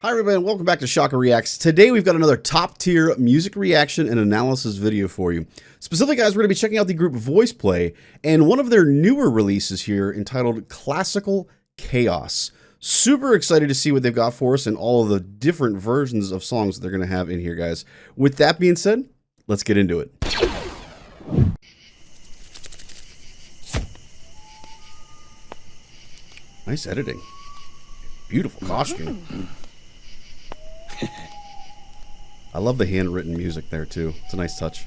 Hi everybody and welcome back to Shaka Reacts. Today we've got another top tier music reaction and analysis video for you. Specifically guys, we're going to be checking out the group Voiceplay and one of their newer releases here entitled Classical Chaos. Super excited to see what they've got for us and all of the different versions of songs that they're going to have in here guys. With that being said, let's get into it. Nice editing. Beautiful costume. I love the handwritten music there too. It's a nice touch.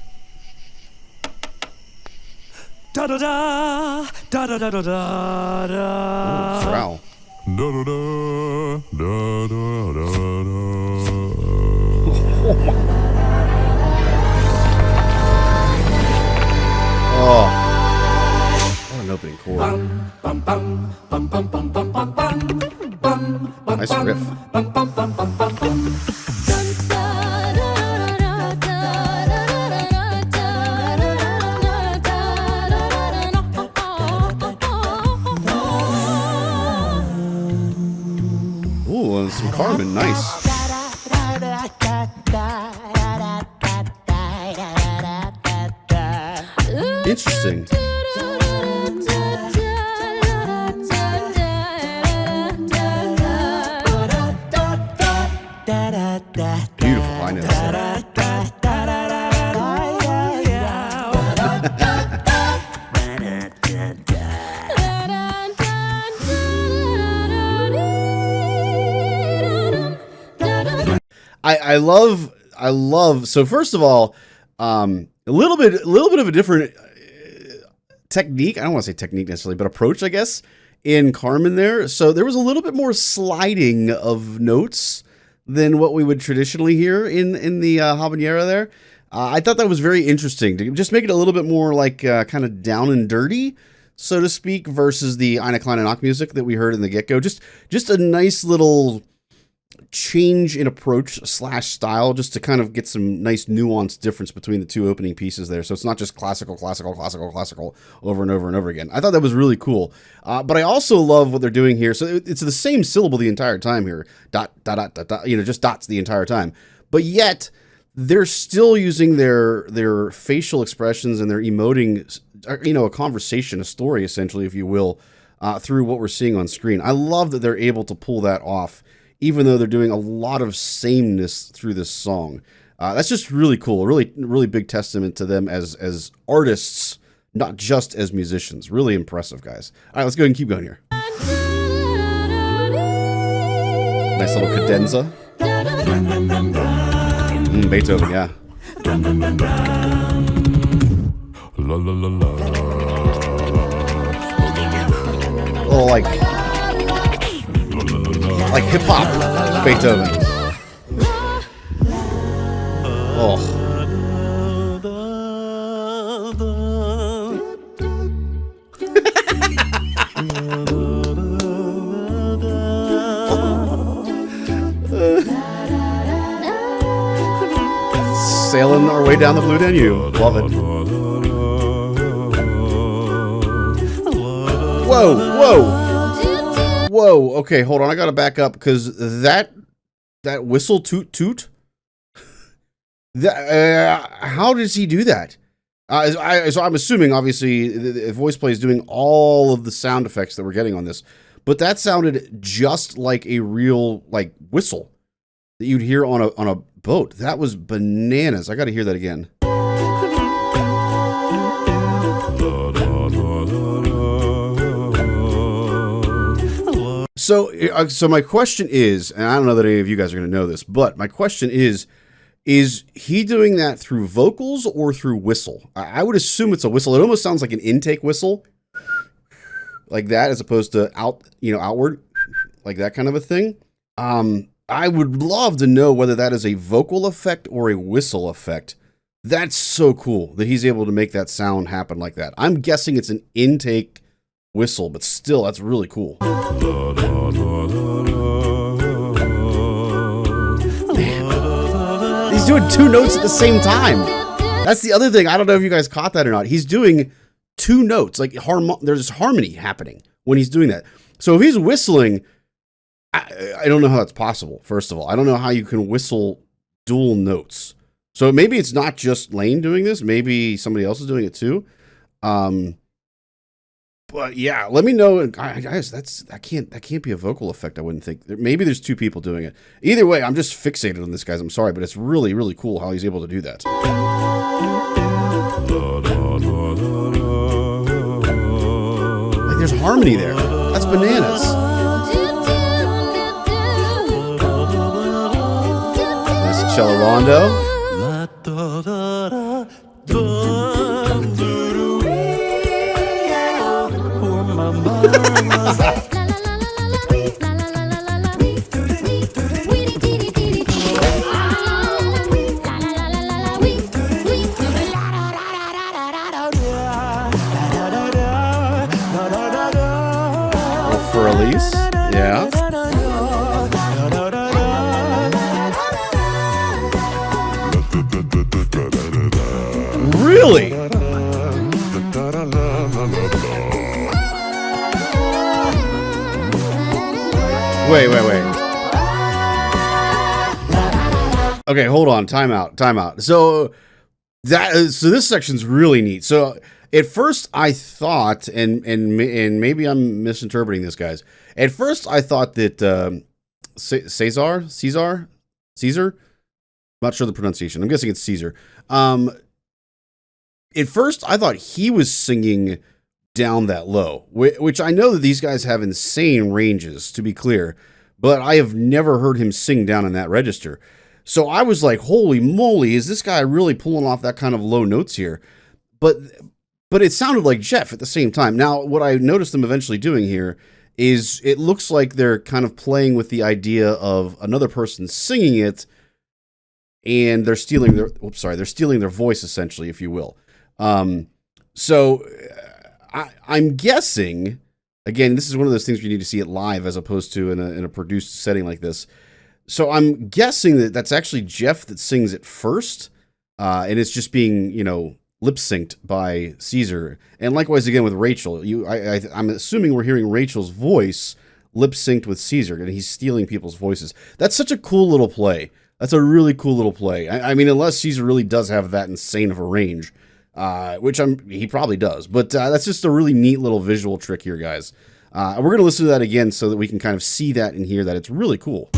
Da da da da da da da da da. Growl. Da da da da da da da. Oh, what an opening chord. Nice riff. Ooh, and some Carmen, nice. Interesting. Beautiful high notes there. I love, so first of all, a little bit of a different technique. I don't want to say technique necessarily, but approach, I guess, in Carmen there. So there was a little bit more sliding of notes than what we would traditionally hear in the habanera there. I thought that was very interesting to just make it a little bit more like kind of down and dirty, so to speak, versus the Eine Kleine Nacht music that we heard in the get-go. Just a nice little change in approach / style, just to kind of get some nice nuanced difference between the two opening pieces there. So it's not just classical over and over and over again. I thought that was really cool. But I also love what they're doing here. So it's the same syllable the entire time here. Dot, dot, dot, dot, dot, just dots the entire time. But yet they're still using their facial expressions and their emoting, a conversation, a story, essentially, if you will, through what we're seeing on screen. I love that they're able to pull that off, even though they're doing a lot of sameness through this song. That's just really cool. A really big testament to them as artists, not just as musicians. Really impressive, guys. All right, let's go ahead and keep going here. Nice little cadenza. Beethoven, yeah. La la la la. Oh, like hip hop Beethoven. Oh. Sailing our way down the Blue Danube. Love it. Whoa, whoa. Whoa, okay, hold on. I gotta back up because that whistle toot toot. How does he do that? So I'm assuming, obviously, Voiceplay is doing all of the sound effects that we're getting on this, but that sounded just like a real whistle that you'd hear on a boat. That was bananas. I got to hear that again. So my question is, and I don't know that any of you guys are going to know this, but my question is he doing that through vocals or through whistle? I would assume it's a whistle. It almost sounds like an intake whistle, like that, as opposed to outward, like that kind of a thing. I would love to know whether that is a vocal effect or a whistle effect. That's so cool that he's able to make that sound happen like that. I'm guessing it's an intake whistle, but still, that's really cool. Man, he's doing two notes at the same time. That's the other thing. I don't know if you guys caught that or not. He's doing two notes, there's harmony happening when he's doing that. So if he's whistling, I don't know how that's possible. First of all, I don't know how you can whistle dual notes. So maybe it's not just Lane doing this. Maybe somebody else is doing it too. But yeah, let me know, guys. That can't be a vocal effect. I wouldn't think. Maybe there's two people doing it. Either way, I'm just fixated on this, guys. I'm sorry, but it's really, really cool how he's able to do that. Like there's harmony there. That's bananas. Nice cello rondo. For Elise, yeah. Really? Wait. Okay, hold on. Time out. So this section's really neat. So at first I thought, and maybe I'm misinterpreting this, guys. At first I thought that Caesar, I'm not sure the pronunciation. I'm guessing it's Caesar. At first I thought he was singing down that low, which I know that these guys have insane ranges, to be clear, but I have never heard him sing down in that register. So I was like, holy moly, is this guy really pulling off that kind of low notes here? But it sounded like Jeff at the same time. Now, what I noticed them eventually doing here is it looks like they're kind of playing with the idea of another person singing it, and they're stealing their voice, essentially, if you will. So I'm guessing, again, this is one of those things where you need to see it live as opposed to in a produced setting like this. So I'm guessing that that's actually Jeff that sings it first, and it's just being, lip synced by Caesar. And likewise, again, with Rachel, I'm assuming we're hearing Rachel's voice lip synced with Caesar, and he's stealing people's voices. That's such a cool little play. That's a really cool little play. I mean, unless Caesar really does have that insane of a range, which he probably does. But that's just a really neat little visual trick here, guys. We're going to listen to that again so that we can kind of see that and hear that. It's really cool.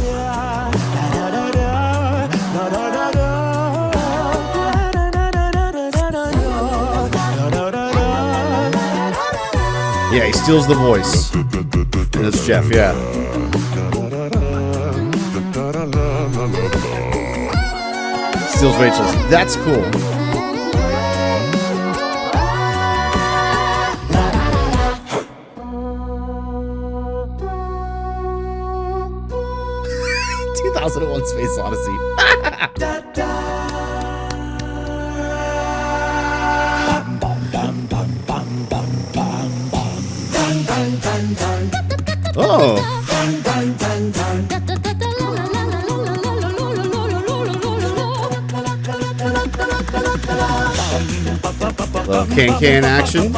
Yeah, he steals the voice. And it's Jeff, yeah. Steals Rachel's. That's cool. Space Odyssey. Oh. Little can action.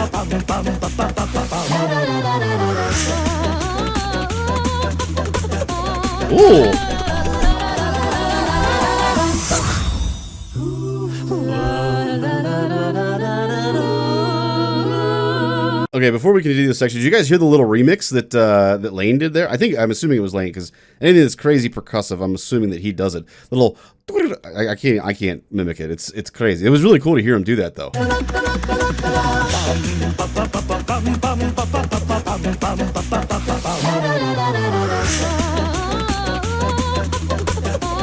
Ooh. Okay, before we continue this section, did you guys hear the little remix that Lane did there? I'm assuming it was Lane, because anything that's crazy percussive, I'm assuming that he does it. Little, I can't mimic it. It's crazy. It was really cool to hear him do that, though.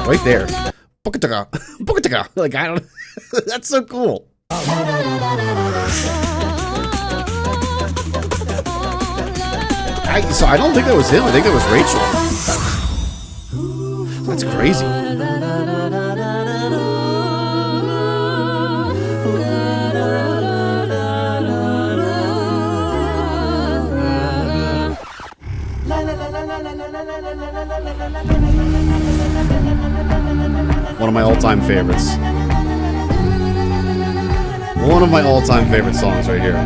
Right there. Like, I don't. That's so cool. So I don't think that was him. I think that was Rachel. That's crazy. One of my all-time favorites. One of my all-time favorite songs right here.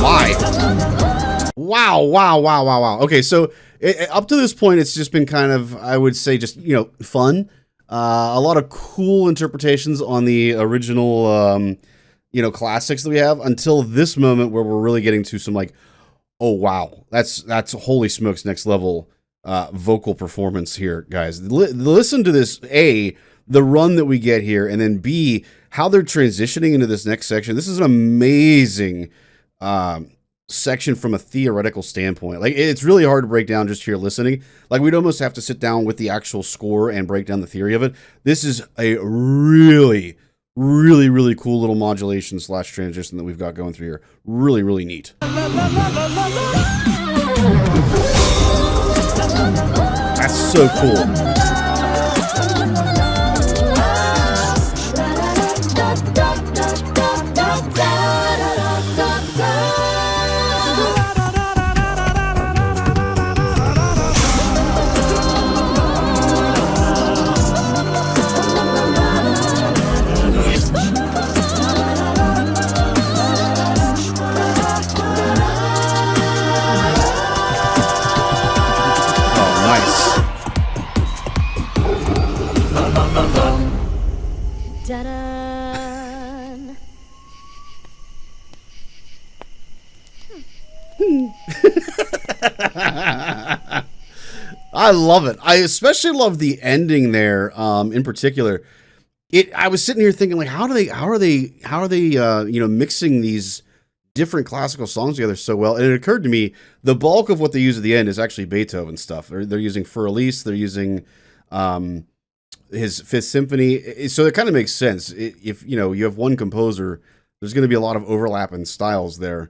my. Wow. Okay, so up to this point, it's just been kind of, I would say, just, you know, fun. A lot of cool interpretations on the original, you know, classics that we have until this moment where we're really getting to some like, oh, wow, that's holy smokes, next level vocal performance here, guys. Listen to this, A, the run that we get here, and then B, how they're transitioning into this next section. This is an amazing section from a theoretical standpoint. Like, it's really hard to break down just here listening. Like, we'd almost have to sit down with the actual score and break down the theory of it. This is a really cool little modulation / transition that we've got going through here. Really neat. That's so cool. I love it. I especially love the ending there. In particular, I was sitting here thinking, like, how are they you know, mixing these different classical songs together so well? And it occurred to me the bulk of what they use at the end is actually Beethoven stuff. They're using Für Elise. They're using his Fifth Symphony. So it kind of makes sense. If you know you have one composer, there's going to be a lot of overlap in styles there.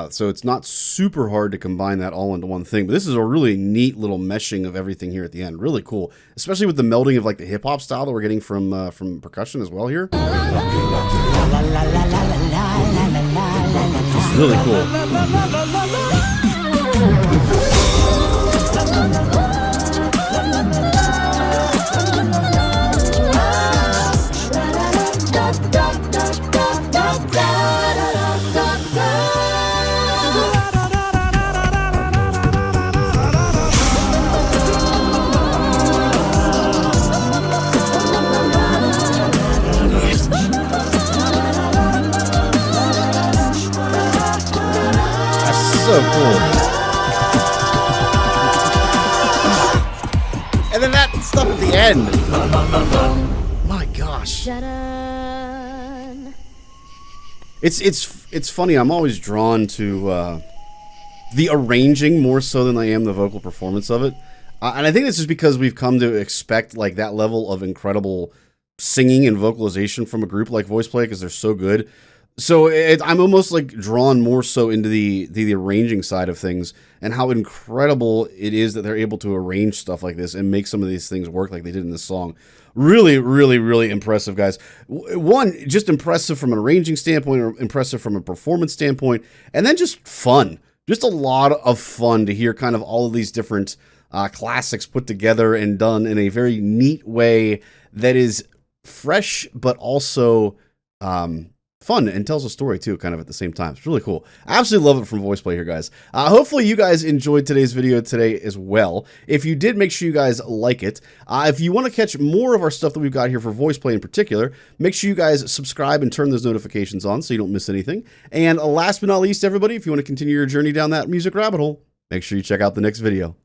So it's not super hard to combine that all into one thing. But this is a really neat little meshing of everything here at the end. Really cool, especially with the melding of like the hip hop style that we're getting from percussion as well here. It's really cool. So cool. And then that stuff at the end. My gosh. It's funny. I'm always drawn to the arranging more so than I am the vocal performance of it. And I think this is because we've come to expect like that level of incredible singing and vocalization from a group like Voiceplay because they're so good. So I'm almost like drawn more so into the arranging side of things and how incredible it is that they're able to arrange stuff like this and make some of these things work like they did in this song. Really impressive, guys. One, just impressive from an arranging standpoint, or impressive from a performance standpoint, and then just fun. Just a lot of fun to hear kind of all of these different classics put together and done in a very neat way that is fresh, but also fun and tells a story too, kind of at the same time. It's really cool. I absolutely love it from Voiceplay here, guys. Hopefully you guys enjoyed today's video today as well. If you did, make sure you guys like it. If you want to catch more of our stuff that we've got here for Voiceplay in particular, make sure you guys subscribe and turn those notifications on so you don't miss anything. And last but not least, everybody, if you want to continue your journey down that music rabbit hole, make sure you check out the next video.